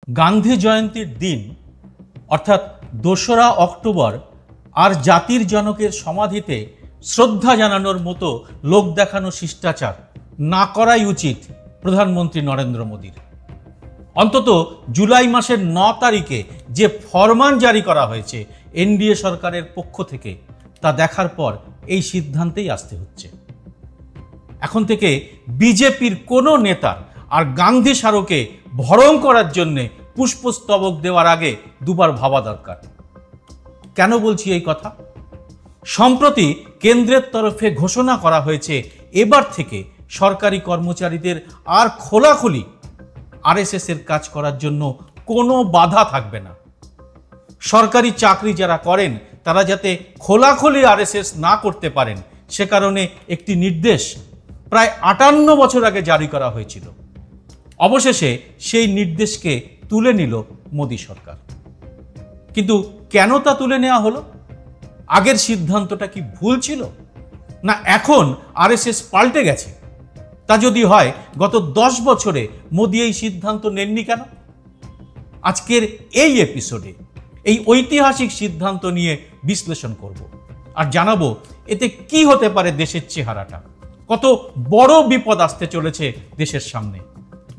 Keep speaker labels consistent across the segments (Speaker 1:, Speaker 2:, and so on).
Speaker 1: গান্ধী জয়ন্তীর দিন অর্থাৎ ২রা অক্টোবর আর জাতির জনকের সমাধিতে শ্রদ্ধা জানানোর মতো লোক দেখানো শিষ্টাচার না করাই উচিত প্রধানমন্ত্রী নরেন্দ্র মোদীর। অন্তত জুলাই মাসের ৯ তারিখে যে ফরমান জারি করা হয়েছে এনডিএ সরকারের পক্ষ থেকে, তা দেখার পর এই সিদ্ধান্তেই আসতে হচ্ছে। এখন থেকে বিজেপির কোনো নেতার আর গান্ধী স্মারকে ভরণ করার জন্যে পুষ্পস্তবক দেওয়ার আগে দুবার ভাবা দরকার। কেন বলছি এই কথা? সম্প্রতি কেন্দ্রের তরফে ঘোষণা করা হয়েছে এবার থেকে সরকারি কর্মচারীদের আর খোলাখুলি আরএসএস এর কাজ করার জন্য কোনো বাধা থাকবে না। সরকারি চাকরি যারা করেন তারা যাতে খোলাখুলি আরএসএস না করতে পারেন, সে কারণে একটি নির্দেশ প্রায় ৫৮ বছর আগে জারি করা হয়েছিল। অবশেষে সেই নির্দেশকে তুলে নিল মোদী সরকার। কিন্তু কেন তা তুলে নেওয়া হলো? আগের সিদ্ধান্তটা কি ভুল ছিল, না এখন আরএসএস পাল্টে গেছে? তা যদি হয়, গত ১০ বছরে মোদী এই সিদ্ধান্ত নেননি কেন? আজকের এই এপিসোডে এই ঐতিহাসিক সিদ্ধান্ত নিয়ে বিশ্লেষণ করব আর জানাবো এতে কি হতে পারে দেশের চেহারাটা, কত বড় বিপদ আসতে চলেছে দেশের সামনে।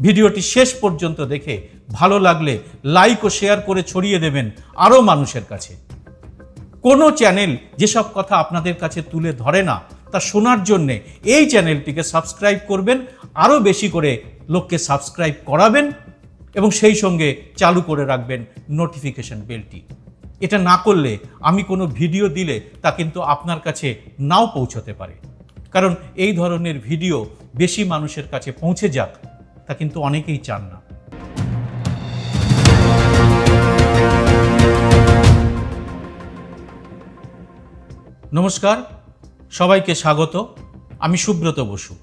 Speaker 1: ভিডিওটি শেষ পর্যন্ত দেখে ভালো লাগলে লাইক ও শেয়ার করে ছড়িয়ে দেবেন আরও মানুষের কাছে। কোনো চ্যানেল যেসব কথা আপনাদের কাছে তুলে ধরে না তা শোনার জন্যে এই চ্যানেলটিকে সাবস্ক্রাইব করবেন, আরও বেশি করে লোককে সাবস্ক্রাইব করাবেন এবং সেই সঙ্গে চালু করে রাখবেন নোটিফিকেশন বেলটি। এটা না করলে আমি কোনো ভিডিও দিলে তা কিন্তু আপনার কাছে নাও পৌঁছতে পারে, কারণ এই ধরনের ভিডিও বেশি মানুষের কাছে পৌঁছে যাক তা কিন্তু অনেকেই চান না। নমস্কার, সবাইকে স্বাগত। আমি সুব্রত বসু।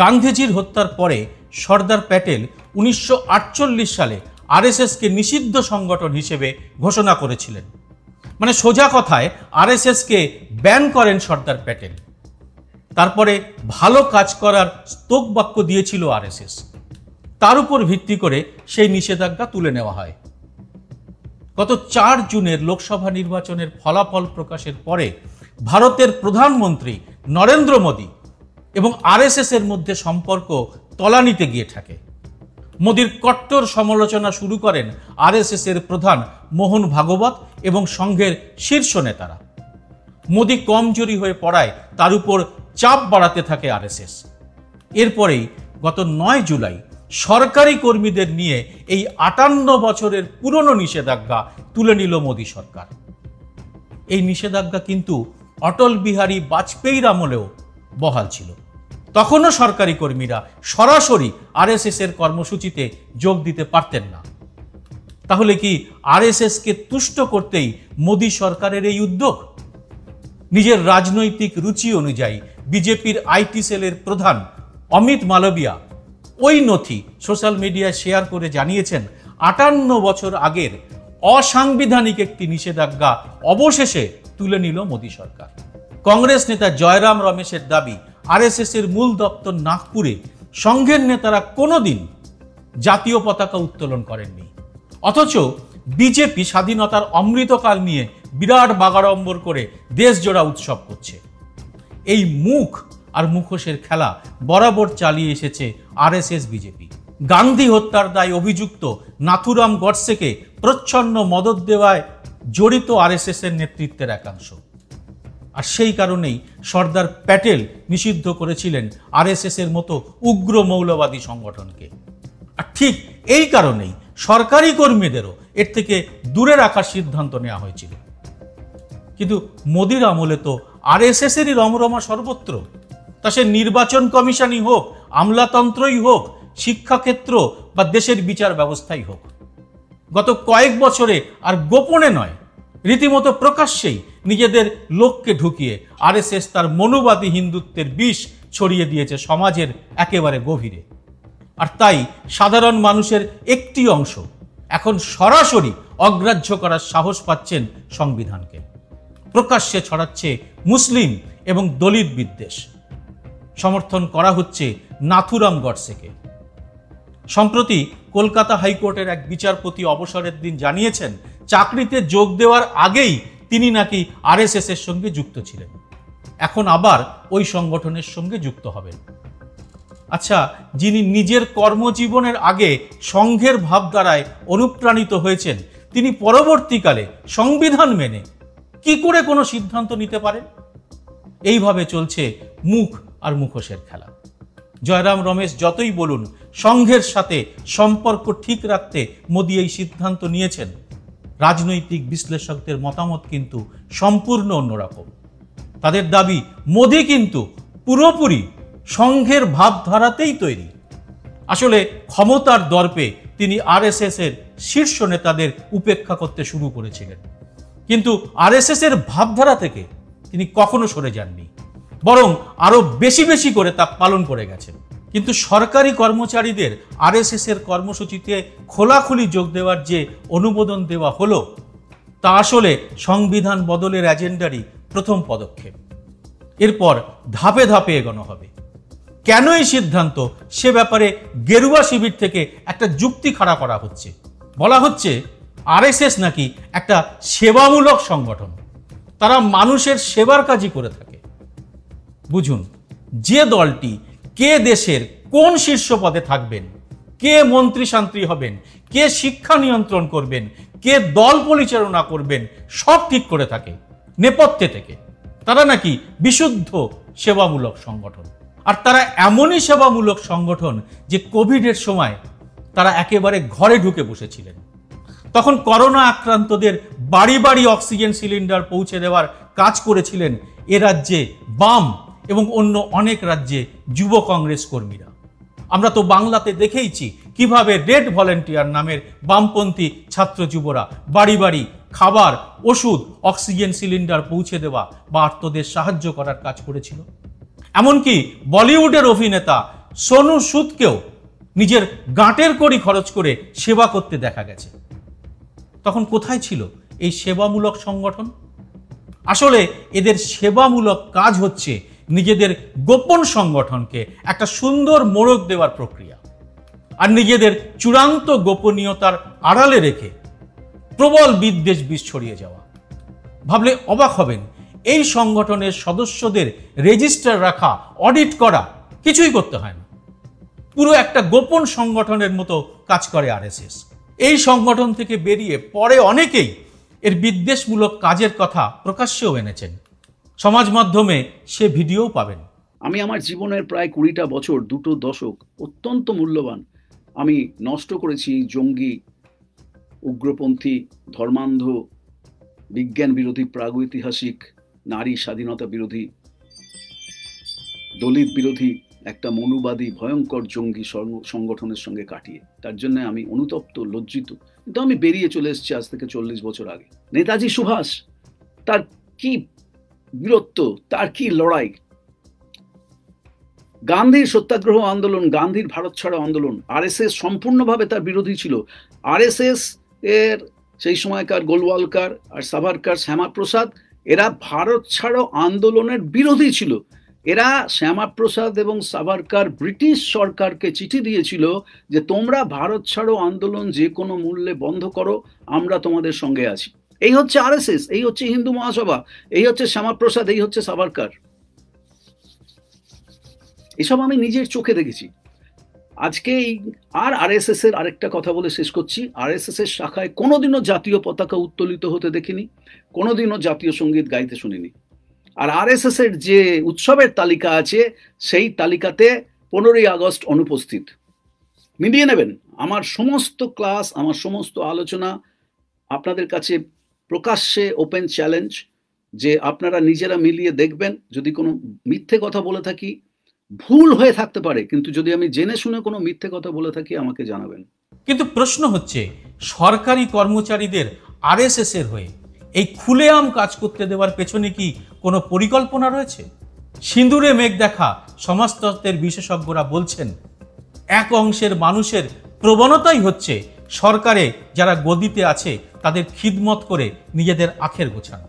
Speaker 1: গান্ধীজির হত্যার পরে সর্দার প্যাটেল ১৯৪৮ সালে আরএসএসকে নিষিদ্ধ সংগঠন হিসেবে ঘোষণা করেছিলেন। মানে সোজা কথায় আরএসএসকে ব্যান করেন সর্দার প্যাটেল। তারপরে ভালো কাজ করার স্তোক বাক্য দিয়েছিল আরএসএস, তার উপর ভিত্তি করে সেই নিষেধাজ্ঞা তুলে নেওয়া হয়। গত ৪ জুনের লোকসভা নির্বাচনের ফলাফল প্রকাশের পরে ভারতের প্রধানমন্ত্রী নরেন্দ্র মোদী এবং আরএসএস এর মধ্যে সম্পর্ক তলানিতে গিয়ে থাকে। মোদীর কট্টর সমালোচনা শুরু করেন আরএসএস এর প্রধান মোহন ভাগবত এবং সংঘের শীর্ষ নেতারা। মোদী কমজোরি হয়ে পড়ায় তার উপর চাপ বাড়াতে থাকে আরএসএস। এরপরেই গত ৯ জুলাই সরকারি কর্মীদের নিয়ে এই ৫৮ বছরের পুরনো নিষেধাজ্ঞা তুলে নিল মোদী সরকার। এই নিষেধাজ্ঞা কিন্তু অটল বিহারী বাজপেয়ীর আমলেও বহাল ছিল। তখনও সরকারি কর্মীরা সরাসরি আরএসএস এর কর্মসূচিতে যোগ দিতে পারতেন না। তাহলে কি আরএসএসকে তুষ্ট করতেই মোদী সরকারের এই উদ্যোগ? নিজের রাজনৈতিক রুচি অনুযায়ী বিজেপির আইটি সেলের প্রধান অমিত মালবিয়া ওই নথি সোশ্যাল মিডিয়ায় শেয়ার করে জানিয়েছেন ৫৮ বছর আগের অসাংবিধানিক একটি নিষেধাজ্ঞা অবশেষে তুলে নিল মোদী সরকার। কংগ্রেস নেতা জয়রাম রমেশের দাবি, আরএসএস এর মূল দপ্তর নাগপুরে সংঘের নেতারা কোনোদিন জাতীয় পতাকা উত্তোলন করেননি, অথচ বিজেপি স্বাধীনতার অমৃতকাল নিয়ে বিরাট বাগাড়ম্বর করে দেশজোড়া উৎসব করছে। এই মুখ আর মুখোশের খেলা বরাবর চালিয়ে এসেছে আরএসএস বিজেপি। গান্ধী হত্যার দায়ে অভিযুক্ত নাথুরাম গডসেকে প্রচ্ছন্ন মদত দেওয়ায় জড়িত আরএসএস এর নেতৃত্বের একাংশ। আর সেই কারণেই সর্দার প্যাটেল নিষিদ্ধ করেছিলেন আরএসএস এর মতো উগ্র মৌলবাদী সংগঠনকে। আর ঠিক এই কারণেই সরকারি কর্মীদেরও এর থেকে দূরে রাখার সিদ্ধান্ত নেওয়া হয়েছিল। কিন্তু মোদীর আমলে তো আরএসএস এরই রমরমা সর্বত্র, তা সে নির্বাচন কমিশনই হোক, আমলাতন্ত্রই হোক, শিক্ষাক্ষেত্র বা দেশের বিচার ব্যবস্থাই হোক। গত কয়েক বছরে আর গোপনে নয়, রীতিমতো প্রকাশ্যেই নিজেদের লোককে ঢুকিয়ে আরএসএস তার মনুবাদী হিন্দুত্বের বিষ ছড়িয়ে দিয়েছে সমাজের একেবারে গভীরে। আর তাই সাধারণ মানুষের একটি অংশ এখন সরাসরি অগ্রাহ্য করার সাহস পাচ্ছেন সংবিধানকে। প্রকাশ্যে ছড়াচ্ছে মুসলিম এবং দলিত বিদ্বেষ, সমর্থন করা হচ্ছে নাথুরাম গডসেকে। সম্প্রতি কলকাতা হাইকোর্টের এক বিচারপতি অবসরের দিন জানিয়েছেন, চাকরিতে যোগ দেওয়ার আগেই তিনি নাকি আরএসএস এর সঙ্গে যুক্ত ছিলেন, এখন আবার ওই সংগঠনের সঙ্গে যুক্ত হবেন। আচ্ছা, যিনি নিজের কর্মজীবনের আগে সংঘের ভাবধারায় অনুপ্রাণিত হয়েছেন, তিনি পরবর্তীকালে সংবিধান মেনে কি করে কোনো সিদ্ধান্ত নিতে পারেন? এইভাবে চলছে মুখ আর মুখোশের খেলা। জয়রাম রমেশ যতই বলুন সংঘের সাথে সম্পর্ক ঠিক রাখতে মোদি এই সিদ্ধান্ত নিয়েছেন, রাজনৈতিক বিশ্লেষকদের মতামত কিন্তু সম্পূর্ণ অন্যরকম। তাদের দাবি মোদি কিন্তু পুরোপুরি সংঘের ভাবধারাতেই তৈরি। আসলে ক্ষমতার দর্পে তিনি আরএসএস এর শীর্ষ নেতাদের উপেক্ষা করতে শুরু করেছিলেন, কিন্তু আরএসএস এর ভাবধারা থেকে তিনি কখনো সরে যাননি, বরং আরো বেশি বেশি করে তা পালন করে গেছেন। কিন্তু সরকারি কর্মচারীদের আরএসএস এর কর্মসূচিতে খোলাখুলি যোগ দেওয়ার যে অনুমোদন দেওয়া হলো, তা আসলে সংবিধান বদলের এজেন্ডারই প্রথম পদক্ষেপ। এরপর ধাপে ধাপে এগোনো হবে। কেন এই সিদ্ধান্ত, সে ব্যাপারে গেরুয়া শিবির থেকে একটা যুক্তি খাড়া করা হচ্ছে। বলা হচ্ছে আরএসএস নাকি একটা সেবামূলক সংগঠন, তারা মানুষের সেবার কাজই করে থাকে। বুঝুন, যে দলটি কে দেশের কোন শীর্ষ পদে থাকবেন, কে মন্ত্রী শান্ত্রী হবেন, কে শিক্ষা নিয়ন্ত্রণ করবেন, কে দল পরিচালনা করবেন, সব ঠিক করে থাকে নেপথ্যে থেকে, তারা নাকি বিশুদ্ধ সেবামূলক সংগঠন। আর তারা এমনই সেবামূলক সংগঠন যে কোভিডের সময় তারা একেবারে ঘরে ঢুকে বসেছিলেন। তখন করোনা আক্রান্তদের বাড়ি বাড়ি অক্সিজেন সিলিন্ডার পৌঁছে দেওয়ার কাজ করেছিলেন এ রাজ্যে বাম এবং অন্য অনেক রাজ্যে যুব কংগ্রেস কর্মীরা। আমরা তো বাংলাতে দেখেইছি কিভাবে রেড ভলেন্টিয়ার নামের বামপন্থী ছাত্র যুবরা বাড়ি বাড়ি খাবার, ওষুধ, অক্সিজেন সিলিন্ডার পৌঁছে দেওয়া বা আর্তদের সাহায্য করার কাজ করেছিল। এমনকি বলিউডের অভিনেতা সোনু সুদকেও নিজের গাঁটের কড়ি খরচ করে সেবা করতে দেখা গেছে। তখন কোথায় ছিল এই সেবামূলক সংগঠন? আসলে এদের সেবামূলক কাজ হচ্ছে নিজেদের গোপন সংগঠনকে একটা সুন্দর মোড়ক দেওয়ার প্রক্রিয়া, আর নিজেদের চূড়ান্ত গোপনীয়তার আড়ালে রেখে প্রবল বিদ্বেষ বিষ ছড়িয়ে যাওয়া। ভাবলে অবাক হবেন, এই সংগঠনের সদস্যদের রেজিস্টার রাখা, অডিট করা কিছুই করতে হয় না। পুরো একটা গোপন সংগঠনের মতো কাজ করে আরএসএস। এই সংগঠন থেকে বেরিয়ে পরে অনেকেই এর বিদ্বেষমূলক কাজের কথা প্রকাশ্যেও এনেছেন। সমাজ মাধ্যমে সে ভিডিও পাবেন।
Speaker 2: আমি আমার জীবনের প্রায় 20টা বছর, 2 দশক অত্যন্ত মূল্যবান আমি নষ্ট করেছি জঙ্গি, উগ্রপন্থী, ধর্মান্ধ, বিজ্ঞান বিরোধী, প্রাগৈতিহাসিক, নারী স্বাধীনতা বিরোধী, দলিত বিরোধী একটা মনুবাদী ভয়ঙ্কর জঙ্গি সংগঠনের সঙ্গে কাটিয়ে। তার জন্য আমি অনুতপ্ত, লজ্জিত। কিন্তু আমি বেরিয়ে চলে এসেছি আজ থেকে 40 বছর আগে। নেতাজি সুভাষ, তার কি বীরত্ব, তার কি লড়াই! গান্ধীর সত্যাগ্রহ আন্দোলন, গান্ধীর ভারত ছাড়ো আন্দোলন, আরএসএস সম্পূর্ণভাবে তার বিরোধী ছিল। আরএসএস এর সেই সময়কার গোলওয়ালকার আর সাভারকার, শ্যামাপ্রসাদ, এরা ভারত ছাড়ো আন্দোলনের বিরোধী ছিল। এরা শ্যামাপ্রসাদ এবং সাভারকার ব্রিটিশ সরকারকে চিঠি দিয়েছিল যে তোমরা ভারত ছাড়ো আন্দোলন যে কোনো মূল্যে বন্ধ করো, আমরা তোমাদের সঙ্গে আছি। এই হচ্ছে আরএসএস, এই হচ্ছে হিন্দু মহাসভা, এই হচ্ছে শ্যামাপ্রসাদ, এই হচ্ছে সাভারকার। এসব আমি নিজের চোখে দেখেছি। আজকে আর আরএসএস এর আরেকটা কথা বলে শেষ করছি। আরএসএস এর শাখায় কোনোদিনও জাতীয় পতাকা উত্তোলিত হতে দেখিনি, কোনোদিনও জাতীয় সঙ্গীত গাইতে শুনিনি। আর আরএসএস এর যে উৎসবের তালিকা আছে সেই তালিকাতে 15ই আগস্ট অনুপস্থিত। মিলিয়ে নেবেন। আমার সমস্ত ক্লাস, আমার সমস্ত আলোচনা আপনাদের কাছে প্রকাশ্যে ওপেন চ্যালেঞ্জ, যে আপনারা নিজেরা মিলিয়ে দেখবেন। যদি কোনো মিথ্যে কথা বলে থাকি, ভুল হয়ে থাকতে পারে, কিন্তু যদি আমি জেনে শুনে কোনো মিথ্যে কথা বলে থাকি আমাকে জানাবেন।
Speaker 1: কিন্তু প্রশ্ন হচ্ছে, সরকারি কর্মচারীদের আরএসএস এর হয়ে এই খুলেআম কাজ করতে দেওয়ার পেছনে কি কোনো পরিকল্পনা রয়েছে? সিঁদুরে মেঘ দেখা সমাজতত্ত্বের বিশেষজ্ঞরা বলছেন, এক অংশের মানুষের প্রবণতাই হচ্ছে সরকারে যারা গদিতে আছে তাদের খিদমত করে নিজেদের আখের গোছানো।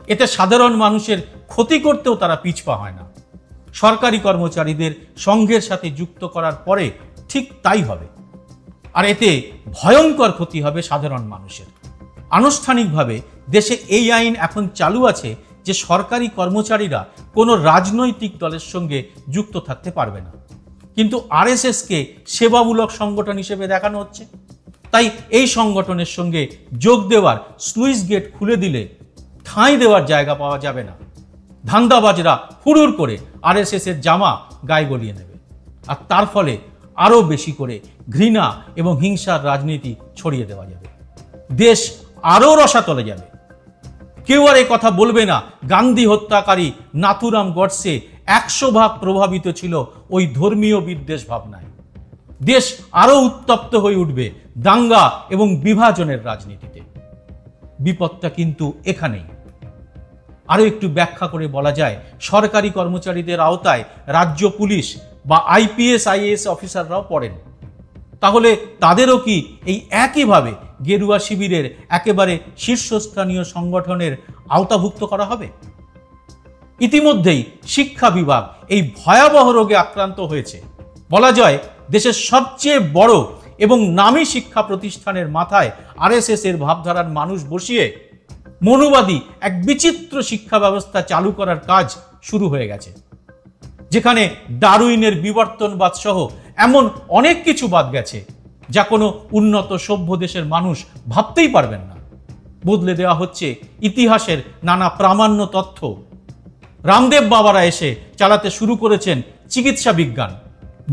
Speaker 1: এতে সাধারণ মানুষের ক্ষতি করতেও তারা পিছপা হয় না। সরকারি কর্মচারীদের সংঘের সাথে যুক্ত করার পরে ঠিক তাই হবে। আর এতে ভয়ঙ্কর ক্ষতি হবে সাধারণ মানুষের। আনুষ্ঠানিকভাবে দেশে এই আইন এখন চালু আছে যে সরকারি কর্মচারীরা কোনো রাজনৈতিক দলের সঙ্গে যুক্ত থাকতে পারবে না, কিন্তু আরএসএসকে সেবামূলক সংগঠন হিসেবে দেখানো হচ্ছে। তাই এই সংগঠনের সঙ্গে যোগ দেওয়ার স্লুইস গেট খুলে দিলে ঠাঁই দেওয়ার জায়গা পাওয়া যাবে না। ধান্দাবাজরা হুড়ুর করে আরএসএস এর জামা গায়ে গলিয়ে নেবে, আর তার ফলে আরও বেশি করে ঘৃণা এবং হিংসার রাজনীতি ছড়িয়ে দেওয়া যাবে। দেশ আরও রসাতলে যাবে। কেউ আর কথা বলবে না গান্ধী হত্যাকারী নাথুরাম গডসে 100% প্রভাবিত ছিল ওই ধর্মীয় বিদ্বেষ ভাবনায়। দেশ আরও উত্তপ্ত হয়ে উঠবে দাঙ্গা এবং বিভাজনের রাজনীতিতে। বিপদটা কিন্তু এখানেই। আরও একটু ব্যাখ্যা করে বলা যায়, সরকারি কর্মচারীদের আওতায় রাজ্য পুলিশ বা আইপিএস আইএএস অফিসাররাও পড়েন। তাহলে তাদেরও কি এই একইভাবে গেরুয়া শিবিরের একেবারে শীর্ষস্থানীয় সংগঠনের আওতাভুক্ত করা হবে? ইতিমধ্যেই শিক্ষা বিভাগ এই ভয়াবহ রোগে আক্রান্ত হয়েছে। বলা যায় দেশের সবচেয়ে বড় এবং নামী শিক্ষা প্রতিষ্ঠানের মাথায় আরএসএস এর ভাবধারার মানুষ বসিয়ে মনুবাদী এক বিচিত্র শিক্ষা ব্যবস্থা চালু করার কাজ শুরু হয়ে গেছে, যেখানে ডারউইনের বিবর্তনবাদ সহ এমন অনেক কিছু বাদ গেছে যা কোনো উন্নত সভ্য দেশের মানুষ ভাবতেই পারবেন না। বদলে দেওয়া হচ্ছে ইতিহাসের নানা প্রামাণ্য তথ্য। রামদেব বাবারা এসে চালাতে শুরু করেছেন চিকিৎসা বিজ্ঞান।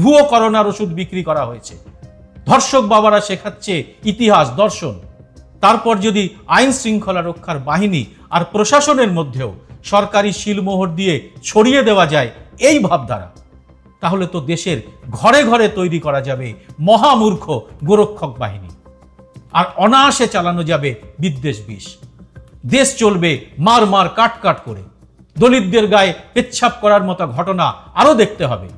Speaker 1: ভুয়ো করোনার ওষুধ বিক্রি করা হয়েছে। ধর্ষক বাবারা শেখাচ্ছে ইতিহাস দর্শন। তারপর যদি আইন শৃঙ্খলা রক্ষার বাহিনী আর প্রশাসনের মধ্যেও সরকারি শিলমোহর দিয়ে ছড়িয়ে দেওয়া যায় এই ভাবধারা, তাহলে তো দেশের ঘরে ঘরে তৈরি করা যাবে মহামূর্খ গোরক্ষক বাহিনী, আর অনায়াসে চালানো যাবে বিদ্বেষ বিষ। দেশ চলবে মার মার কাট কাট করে। দলিতদের গায়ে পেচ্ছাপ করার মতো ঘটনা আরো দেখতে হবে।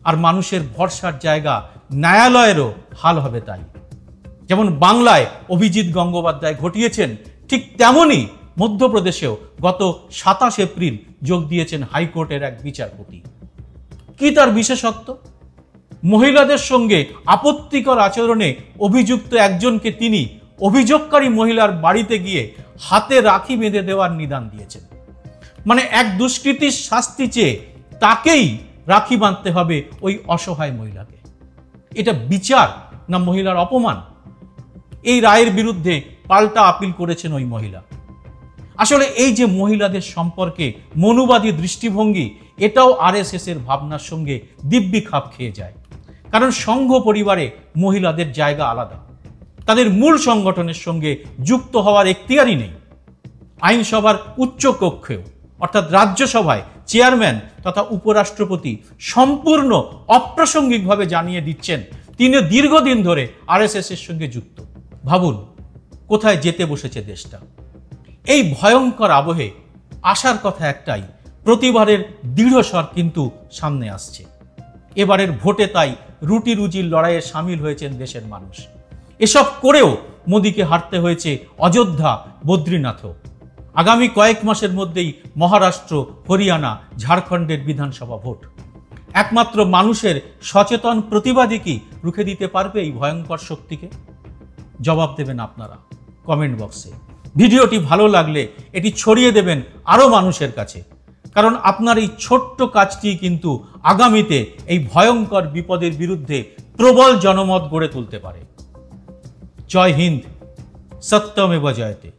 Speaker 1: আর মানুষের ভরসার জায়গা ন্যায়ালয়েরও হাল হবে তাই। যেমন বাংলায় অভিজিৎ গঙ্গোপাধ্যায় ঘটিয়েছেন, ঠিক তেমনই মধ্যপ্রদেশেও গত 27 এপ্রিল যোগ দিয়েছেন হাইকোর্টের এক বিচারপতি। কি তার বিশেষত্ব? মহিলাদের সঙ্গে আপত্তিকর আচরণে অভিযুক্ত একজনকে তিনি অভিযোগকারী মহিলার বাড়িতে গিয়ে হাতে রাখি বেঁধে দেওয়ার নিদান দিয়েছেন। মানে এক দুষ্কৃতির শাস্তি চেয়ে তাকেই রাখি বাঁধতে হবে ওই অসহায় মহিলাকে। এটা বিচার না মহিলার অপমান? এই রায়ের বিরুদ্ধে পাল্টা আপিল করেছেন ওই মহিলা। আসলে এই যে মহিলাদের সম্পর্কে মনুবাদী দৃষ্টিভঙ্গি, এটাও আরএসএস এর ভাবনার সঙ্গে দিব্যি খাপ খেয়ে যায়। কারণ সংঘ পরিবারে মহিলাদের জায়গা আলাদা। তাদের মূল সংগঠনের সঙ্গে যুক্ত হওয়ার এখতিয়ারই নেই। আইনসভার উচ্চ কক্ষেও অর্থাৎ রাজ্যসভায় চেয়ারম্যান তথা উপরাষ্ট্রপতি সম্পূর্ণ অপ্রাসঙ্গিকভাবে জানিয়ে দিচ্ছেন তিনি দীর্ঘদিন ধরে আরএসএস এর সঙ্গে যুক্ত। ভাবুন কোথায় যেতে বসেছে দেশটা। এই ভয়ঙ্কর আবহে আসার কথা একটাই, প্রতিবারের দৃঢ় স্বর কিন্তু সামনে আসছে। এবারের ভোটে তাই রুটি রুজির লড়াইয়ে সামিল হয়েছেন দেশের মানুষ। এসব করেও মোদীকে হারতে হয়েছে অযোধ্যা, বদ্রীনাথও। আগামী কয়েক মাসের মধ্যেই মহারাষ্ট্র, হরিয়ানা, ঝাড়খণ্ডের বিধানসভা ভোট। একমাত্র মানুষের সচেতন প্রতিবাদী কি রুখে দিতে পারবে এই ভয়ঙ্কর শক্তিকে? জবাব দেবেন আপনারা কমেন্ট বক্সে। ভিডিওটি ভালো লাগলে এটি ছড়িয়ে দেবেন আরও মানুষের কাছে, কারণ আপনার এই ছোট্ট কাজটি কিন্তু আগামীতে এই ভয়ঙ্কর বিপদের বিরুদ্ধে প্রবল জনমত গড়ে তুলতে পারে। জয় হিন্দ, সত্যমেব জয়তে।